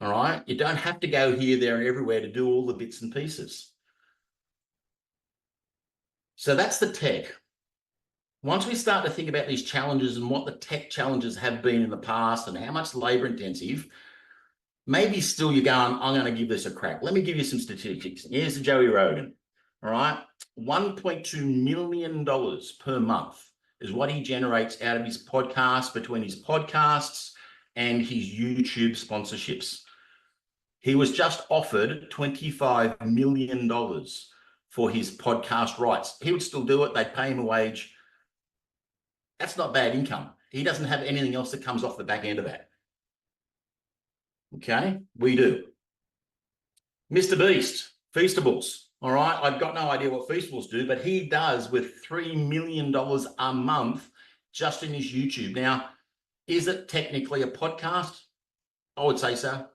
All right. You don't have to go here, there, and everywhere to do all the bits and pieces. So that's the tech. Once we start to think about these challenges and what the tech challenges have been in the past and how much labor intensive, maybe still you're going, I'm going to give this a crack. Let me give you some statistics. Here's the Joey Rogan. All right. $1.2 million per month is what he generates out of his podcast, between his podcasts and his YouTube sponsorships. He was just offered $25 million for his podcast rights. He would still do it. They'd pay him a wage. That's not bad income. He doesn't have anything else that comes off the back end of that. Okay, we do. Mr. Beast, Feastables. All right, I've got no idea what Feastables do, but he does with $3 million a month just in his YouTube. Now, is it technically a podcast? I would say so.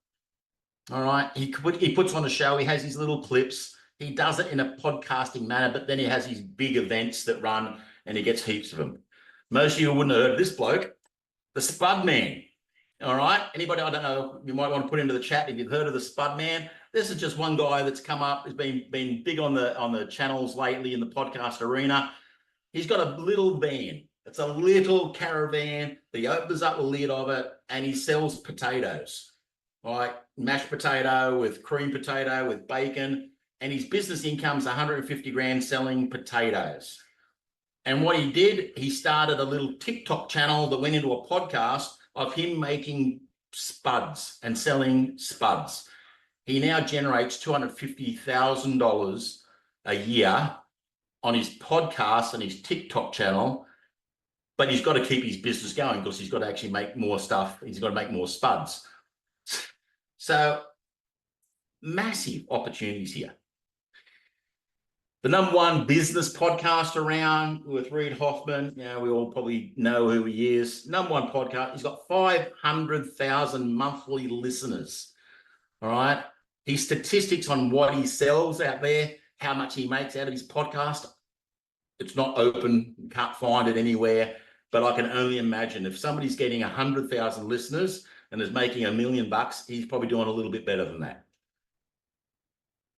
All right, he puts on a show. He has his little clips. He does it in a podcasting manner, but then he has his big events that run and he gets heaps of them. Most of you wouldn't have heard of this bloke, the Spud Man. All right, anybody, I don't know, you might want to put into the chat if you've heard of the Spud Man. This is just one guy that's come up, has been big on the channels lately in the podcast arena. He's got a little van. It's a little caravan. He opens up the lid of it and he sells potatoes, like mashed potato with cream potato with bacon. And his business income's 150 grand selling potatoes. And what he did, he started a little TikTok channel that went into a podcast of him making spuds and selling spuds. He now generates $250,000 a year on his podcast and his TikTok channel, but he's got to keep his business going because he's got to actually make more stuff. He's got to make more spuds. So massive opportunities here. The number one business podcast around with Reid Hoffman, you know, we all probably know who he is. Number one podcast. He's got 500,000 monthly listeners. All right. His statistics on what he sells out there, how much he makes out of his podcast, it's not open. You can't find it anywhere. But I can only imagine if somebody's getting 100,000 listeners and is making $1 million, he's probably doing a little bit better than that.